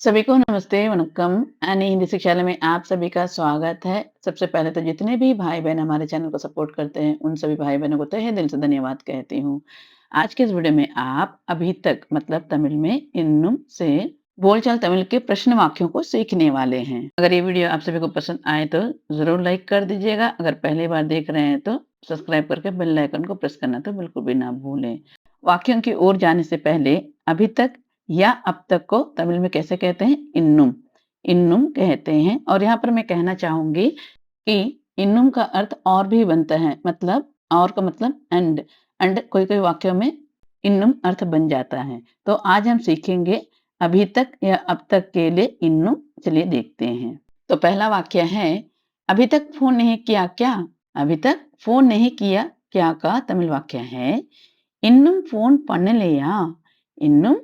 सभी को नमस्ते, वनक्कम। यानी हिंदी शिक्षालय में आप सभी का स्वागत है। सबसे पहले तो जितने भी भाई-बहन हमारे चैनल को सपोर्ट करते हैं, उन सभी भाई-बहनों को तहे दिल से धन्यवाद कहती हूँ। आज के इस वीडियो में आप अभी तक मतलब तमिल में इन्नुम से बोलचाल तमिल के प्रश्न वाक्यों को सीखने वाले हैं। अगर ये वीडियो आप सभी को पसंद आए तो ज़रूर लाइक कर दीजिएगा। अगर पहली बार देख रहे हैं तो सब्सक्राइब करके बेल आइकन को प्रेस करना तो बिल्कुल भी ना भूलें। वाक्यों की ओर जाने से पहले अभी तक या अब तक को तमिल में कैसे कहते हैं? इन्नुम। इन्नुम कहते हैं और यहाँ पर मैं कहना चाहूँगी कि इन्नुम का अर्थ और भी बनता है, मतलब और का मतलब एंड। एंड कोई-कोई वाक्यों में इन्नुम अर्थ बन जाता है। तो आज हम सीखेंगे अभी तक या अब तक के लिए इन्नुम। चलिए देखते हैं। तो पहला वाक्य है, अभी तक फ़ोन नहीं किया क्या? अभी तक फ़ोन नहीं किया क्या का तमिल वाक्य है, இன்னும் फ़ोन பண்ணலையா? இன்னும்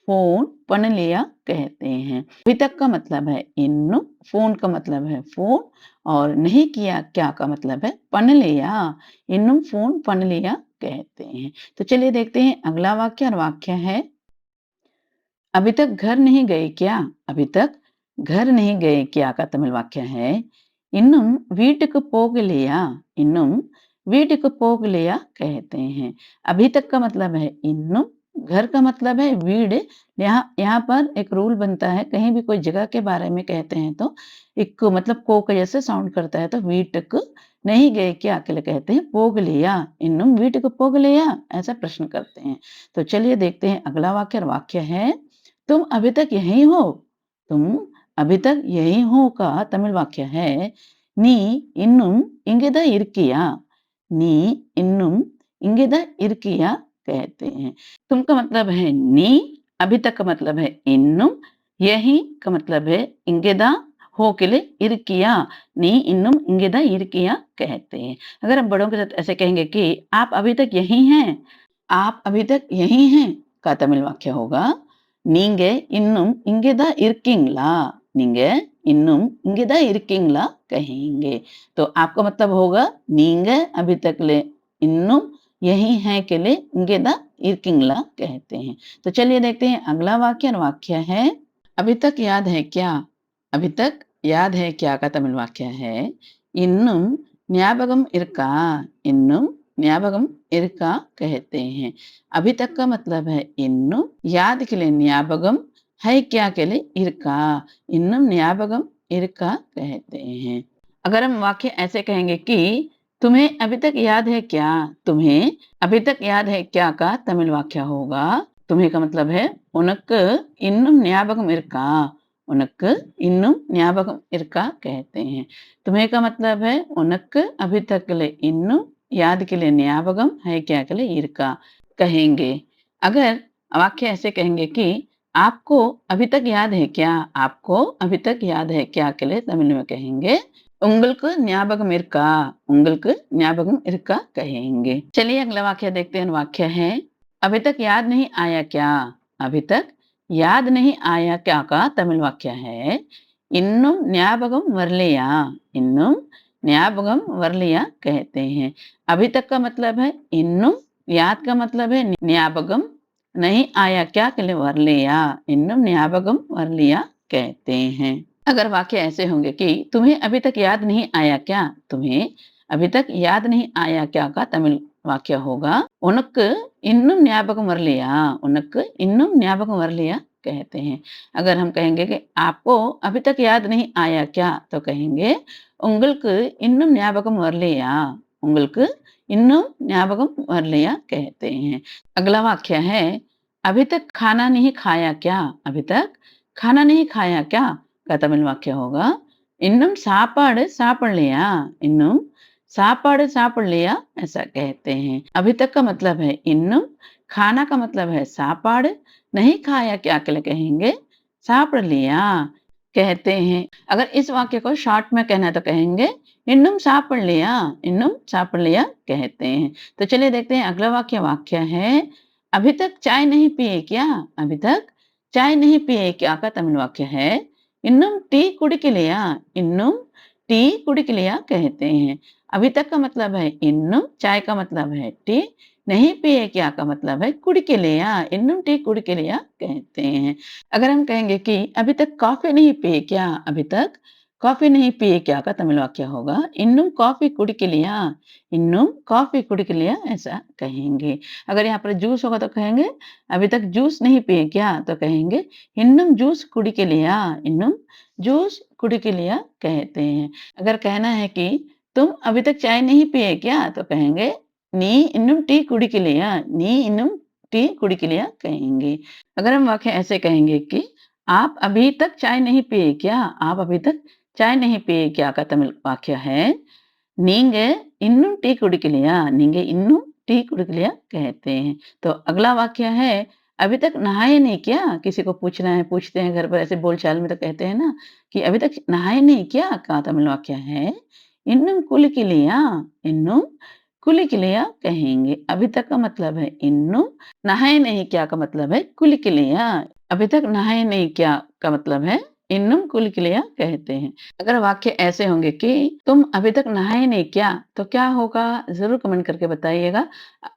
फ़ोन பண்ணலையா कहते हैं। अभी तक का मतलब है இன்னும், फ़ोन का मतलब है फ़ोन और नहीं किया क्या का मतलब है பண்ணலையா। இன்னும் फ़ोन பண்ணலையா कहते हैं। तो चलिए देखते हैं अगला वाक्य और वाक्य है, अभी तक घर नहीं गए क्या? अभी तक घर नहीं गए क्या का तमिल वाक्य है, இன்னும் வீட்டுக்கு போகலையா? இன்னும் வீட்டுக்கு போகலையா कहते हैं। अभी तक का मतलब है இன்னும், घर का मतलब है வீடு। यहाँ पर एक रूल बनता है, कहीं भी कोई जगह के बारे में कहते हैं तो एक मतलब को का जैसे साउंड करता है, तो வீட்டுக்கு नहीं गए क्या के लिए कहते हैं போகலையா, இன்னும் வீட்டுக்கு போகலையா, ऐसा प्रश्न करते हैं। तो चलिए देखते हैं अगला वाक्य और वाक्य है, तुम अभी तक यहीं हो? तुम अभी तक यहीं हो का तमिल वाक्य है, நீ இன்னும் இங்கேதான் இருக்கியா? நீ இன்னும் இங்கேதான் இருக்கிया कहते हैं। तुम का मतलब है नी, अभी तक का मतलब है இன்னும், यहीं का मतलब है इंगेदा, हो के लिए इरकिया, नी இன்னும் इंगेदा इरकिया कहते हैं। अगर हम बड़ों के साथ ऐसे कहेंगे कि आप अभी तक यहीं हैं, आप अभी तक यहीं हैं का तमिल वाक्य होगा, நீங்க இன்னும் இங்கேதான் இருக்கீங்களா? நீங்க இன்னும் இங்கேதான் இருக்கீங்களா कहेंगे। तो आपका मतलब होगा நீங்க अभी तक ले இன்னும் यही है के लिए இங்கேதான் இருக்கீங்களா कहते हैं। तो चलिए देखते हैं अगला वाक्य और वाक्य है, अभी तक याद है क्या? अभी तक याद है क्या का तमिल वाक्य है, இன்னும் ஞாபகம் இருக்கா? இன்னும் ஞாபகம் இருக்கா कहते हैं। अभी तक का मतलब है இன்னும், याद के लिए ஞாபகம், है क्या के लिए இருக்கா, இன்னும் ஞாபகம் இருக்கா कहते हैं। अगर हम वाक्य ऐसे कहेंगे कि तुम्हें अभी तक याद है क्या? तुम्हें अभी तक याद है क्या का तमिल वाक्य होगा, तुम्हें का मतलब है உனக்கு இன்னும் ஞாபகம் இருக்கா, உனக்கு இன்னும் ஞாபகம் இருக்கா कहते हैं। तुम्हें का मतलब है உனக்கு अभी तक के लिए இன்னும், याद के लिए ஞாபகம், है क्या के लिए இருக்கா कहेंगे। अगर वाक्य ऐसे कहेंगे कि आपको अभी तक याद है क्या? आपको अभी तक याद है क्या के लिए तमिल में कहेंगे உங்களுக்கு ஞாபகம் இருக்கா, உங்களுக்கு ஞாபகம் இருக்கா कहेंगे। चलिए अगला वाक्य देखते हैं। वाक्य है, अभी तक याद नहीं आया क्या? अभी तक याद नहीं आया क्या का तमिल वाक्य है, இன்னும் ஞாபகம் வரலையா, இன்னும் ஞாபகம் வரலையா कहते हैं। अभी तक का मतलब है இன்னும், याद का मतलब है ஞாபகம், नहीं आया क्या के लिए வரலையா, இன்னும் ஞாபகம் வரலையா कहते हैं। अगर वाक्य ऐसे होंगे कि तुम्हें अभी तक याद नहीं आया क्या? तुम्हें अभी तक याद नहीं आया क्या का तमिल वाक्य होगा, உனக்கு இன்னும் ஞாபகம் வரலையா, உனக்கு இன்னும் ஞாபகம் வரலையா कहते हैं। अगर हम कहेंगे कि आपको अभी तक याद नहीं आया क्या, तो कहेंगे உங்களுக்கு இன்னும் ஞாபகம் வரலையா, உங்களுக்கு இன்னும் ஞாபகம் வரலைया कहते हैं। अगला वाक्य है, अभी तक खाना नहीं खाया क्या? अभी तक खाना नहीं खाया क्या का तमिल वाक्य होगा, இன்னும் சாப்பாடு சாப்பிடலையா, இன்னும் சாப்பாடு சாப்பிடலையா ऐसा कहते हैं। अभी तक का मतलब है இன்னும், खाना का मतलब है சாப்பாடு, नहीं खाया क्या के लिए कहेंगे சாப்பிட लिया कहते हैं। अगर इस वाक्य को शॉर्ट में कहना है तो कहेंगे இன்னும் சாப்பிட लिया, இன்னும் சாப்பிட लिया कहते हैं। तो चलिए देखते हैं अगला वाक्य। वाक्य है, अभी तक चाय नहीं पिए क्या? अभी तक चाय नहीं पिए क्या का तमिल वाक्य है, இன்னும் டீ குடிக்கலையா, இன்னும் டீ குடிக்கலையா कहते हैं। अभी तक का मतलब है இன்னும், चाय का मतलब है टी, नहीं पिए क्या का मतलब है कुडिकेलिया, इन्नुम टी कुडिकेलिया कहते हैं। अगर हम कहेंगे कि अभी तक कॉफ़ी नहीं पिए क्या? अभी तक कॉफ़ी नहीं पिए क्या का तमिल वाक्य होगा इन्नुम कॉफ़ी कुडिकेलिया, इन्नुम कॉफ़ी कुडिकेलिया ऐसा कहेंगे। अगर यहाँ पर जूस होगा तो कहेंगे अभी तक जूस नहीं पिए क्या? तो कहेंगे इन्नुम जूस कुडिकेलिया, इन्नुम जूस कुडिकेलिया कहते हैं। अगर कहना है कि तुम अभी तक चाय नहीं पिए क्या? तो कहेंगे नी इन्नुम टी कुडिकेलिया, नी इन्नुम टी कुडिकेलिया कहेंगे। अगर हम वाक्य ऐसे कहेंगे कि आप अभी तक चाय नहीं पिए क्या? आप अभी तक चाय नहीं पिए क्या का तमिल वाक्य है நீங்க இன்னும் டீ குடிக்கலையா? நீங்க இன்னும் टी कुडिकलिया कहते हैं। तो अगला वाक्य है अभी तक नहाए नहीं क्या? किसी को पूछना है, पूछते हैं घर पर ऐसे बोलचाल में तो कहते हैं ना कि अभी तक नहाए नहीं क्या? का तमिल वाक्य है इन्नुम कुलिकिलिया, इन्नुम कुलिकिलिया कहेंगे। अभी तक का मतलब है इन्नुम, नहाए नहीं क्या का मतलब है कुलिकिलिया। अभी तक नहाए नहीं क्या का मतलब है इन्नुम कुलिकिलिया कहते हैं। अगर वाक्य ऐसे होंगे कि तुम अभी तक नहाए नहीं क्या? तो क्या होगा? ज़रूर कमेंट करके बताइएगा।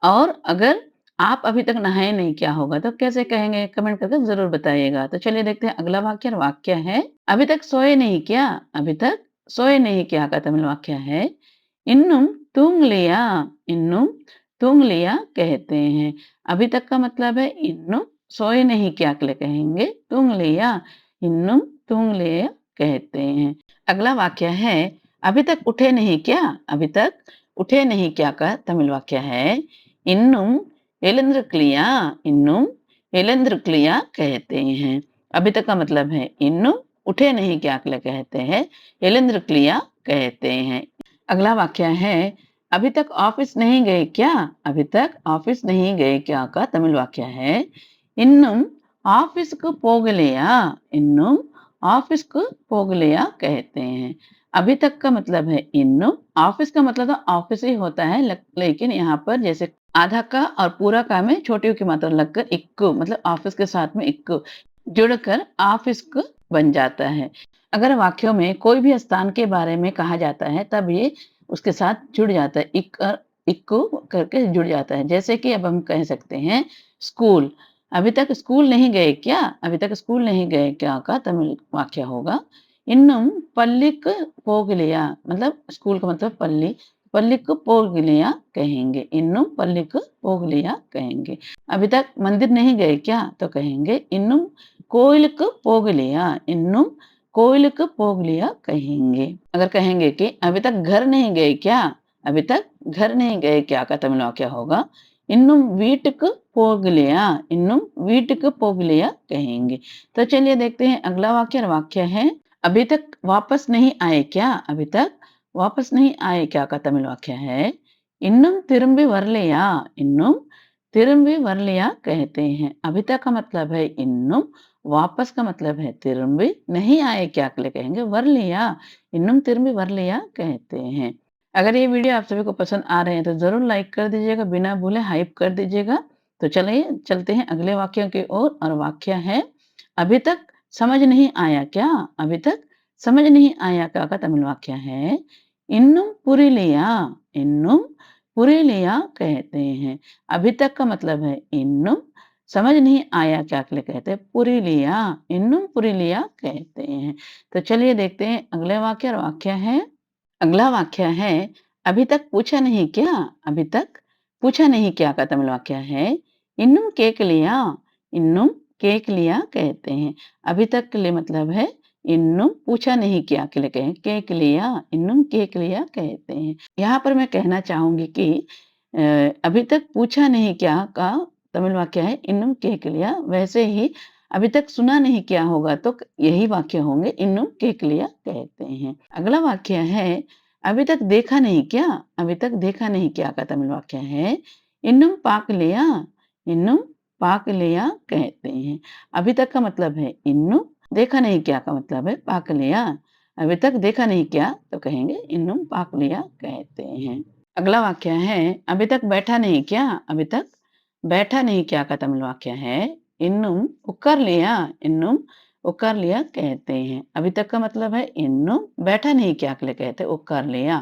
और अगर आप अभी तक नहाए नहीं क्या होगा? तो कैसे कहेंगे? कमेंट करके ज़रूर बताइएगा। तो चलिए देखते हैं अगला वाक्य और वाक्य है अभी तक सोए नहीं क्या? अभी तक सोए नहीं क्या का तमिल वाक्य है इन्नुम तूंग लिया, इन्नुम तूंग लिया कहते हैं। अभी तक का मतलब है इन्नुम, सोए नहीं क्या के लिए कहेंगे तूंग लिया, इन्नुम तूंग लिया कहते हैं। अगला वाक्य है अभी तक उठे नहीं क्या? अभी तक उठे नहीं क्या का तमिल वाक्य है इन्नुम எழுந்திருக்கலையா, इन्नुम எழுந்திருக்கலையா कहते हैं। अभी तक का मतलब है इन्नुम, उठे नहीं क्या के लिए कहते हैं எழுந்திருக்கலையா कहते हैं। अगला वाक्य है अभी तक ऑफिस नहीं गए क्या? अभी तक ऑफिस नहीं गए क्या का तमिल वाक्य है இன்னும் ஆபீஸ்க்கு போகலையா, இன்னும் ஆபீஸ்க்கு போகலையா कहते हैं। अभी तक का मतलब है इन्नुम, ऑफिस का मतलब तो ऑफिस ही होता है लेकिन यहाँ पर जैसे आधा का और पूरा का में छोटी की मात्रा लगकर इक्कु मतलब ऑफिस के साथ में इक्कु जुड़कर ऑफिस को बन जाता है। अगर वाक्यों में कोई भी स्थान के बारे में कहा जाता है तब ये उसके साथ जुड़ जाता है इक्कु करके जुड़ जाता है। जैसे कि अब हम कह सकते हैं स्कूल, अभी तक स्कूल नहीं गए क्या? अभी तक स्कूल नहीं गए क्या का तमिल वाक्य होगा இன்னும் பள்ளிக்கு போகலையா मतलब स्कूल का मतलब पल्ली, पल्लिக்கு போகலையா कहेंगे இன்னும் பள்ளிக்கு போகலையா कहेंगे। अभी तक मंदिर नहीं गए क्या? तो कहेंगे இன்னும் கோயிலுக்கு போகலையா, இன்னும் கோயிலுக்கு போகலைया कहेंगे। अगर कहेंगे कि अभी तक घर नहीं गए क्या? अभी तक घर नहीं गए क्या का तमिल वाक्य होगा இன்னும் வீட்டுக்கு போகலையா, இன்னும் வீட்டுக்கு போகலையா कहेंगे। तो चलिए देखते हैं अगला वाक्य और वाक्य है अभी तक वापस नहीं आए क्या? अभी तक वापस नहीं आए क्या का तमिल वाक्य है இன்னும் திரும்பி வரலையா, இன்னும் திரும்பி வரலையா कहते हैं। अभी तक का मतलब है இன்னும், वापस का मतलब है திரும்பி, नहीं आए क्या के लिए कहेंगे வரலையா, இன்னும் திரும்பி வரலையா कहते हैं। अगर ये वीडियो आप सभी को पसंद आ रहे हैं तो ज़रूर लाइक कर दीजिएगा, बिना भूले हाइप कर दीजिएगा। तो चलिए चलते हैं अगले वाक्यों की ओर और वाक्य है अभी तक समझ नहीं आया क्या? अभी तक समझ नहीं आया क्या का तमिल वाक्य है இன்னும் புரியலையா, இன்னும் புரியலையா कहते हैं। अभी तक का मतलब है இன்னும், समझ नहीं आया क्या के लिए कहते हैं पुरीलिया, இன்னும் पुरीलिया कहते हैं। तो चलिए देखते हैं अगले वाक्य और वाक्य है अगला वाक्य है अभी तक पूछा नहीं क्या? अभी तक पूछा नहीं क्या का तमिल वाक्य है இன்னும் கேட்கலையா, இன்னும் கேட்கலையா कहते हैं। अभी तक के लिए मतलब है இன்னும் पूछा नहीं क्या के लिए कहें கேட்கலையா, இன்னும் கேட்கலையா कहते हैं। यहाँ पर मैं कहना चाहूंगी कि अभी तक पूछा नहीं क्या का तमिल वाक्य है இன்னும் கேட்கலையா, वैसे ही अभी तक सुना नहीं क्या होगा तो यही वाक्य होंगे இன்னும் கேட்கலையா कहते हैं। अगला वाक्य है अभी तक देखा नहीं क्या? अभी तक देखा नहीं क्या का तमिल वाक्य है இன்னும் பார்க்கலையா, இன்னும் பார்க்கலையா कहते हैं। अभी तक का मतलब है இன்னும், देखा नहीं क्या का मतलब है பார்க்கலையா। अभी तक देखा नहीं क्या तो कहेंगे இன்னும் பார்க்கலையா कहते हैं। अगला वाक्य है अभी तक बैठा नहीं क्या? अभी तक बैठा नहीं क्या का तमिल वाक्य है இன்னும் உட்கார்லையா, இன்னும் உட்கார்லைया कहते हैं। अभी तक का मतलब है இன்னும், बैठा नहीं क्या के लिए कहते हैं उட்கார்லைया।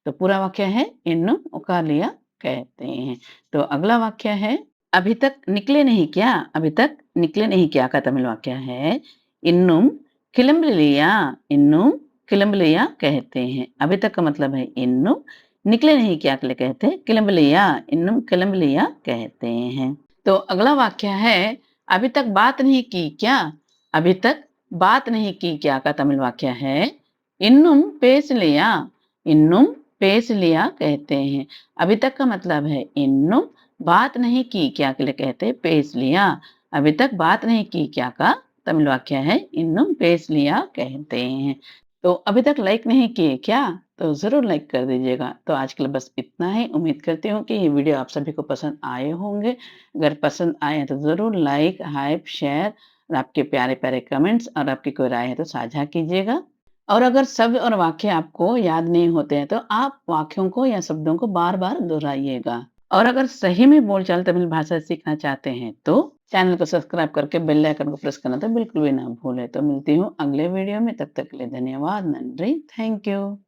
तो पूरा वाक्य है இன்னும் உட்கார்லைया कहते हैं। तो अगला वाक्य है अभी तक निकले नहीं क्या? अभी तक निकले नहीं क्या का तमिल वाक्य है इन्नुम किलंबलिया इन्नुम किलंबलिया कहते हैं। अभी तक का मतलब है इन्नुम, निकले नहीं क्या के लिए कहते हैं किलंबलिया, इन्नुम किलंबलिया कहते हैं। तो अगला वाक्य है अभी तक बात नहीं की क्या? अभी तक बात नहीं की क्या का तमिल वाक्य है इन्नुम पेसलिया, इन्नुम पेसलिया कहते हैं। अभी तक का मतलब है इन्नुम, बात नहीं की क्या के लिए कहते हैं पेस लिया। अभी तक बात नहीं की क्या का तमिल वाक्य है इन्नुम पेस लिया कहते हैं। तो अभी तक लाइक नहीं किए क्या? तो ज़रूर लाइक कर दीजिएगा। तो आज के लिए बस इतना ही। उम्मीद करती हूँ कि ये वीडियो आप सभी को पसंद आए होंगे। अगर पसंद आए हैं तो ज़रूर लाइक, हाइप, शेयर और आपके प्यारे-प्यारे कमेंट्स और आपकी कोई राय है तो साझा कीजिएगा। और अगर शब्द और वाक्य आपको याद नहीं होते हैं तो आप वाक्यों को या शब्दों को बार-बार दोहराइएगा। और अगर सही में बोलचाल तमिल भाषा सीखना चाहते हैं तो चैनल को सब्सक्राइब करके बेल आइकन को प्रेस करना तो बिल्कुल भी ना भूलें। तो मिलती हूँ अगले वीडियो में, तब तक के लिए धन्यवाद, नंरी, थैंक यू।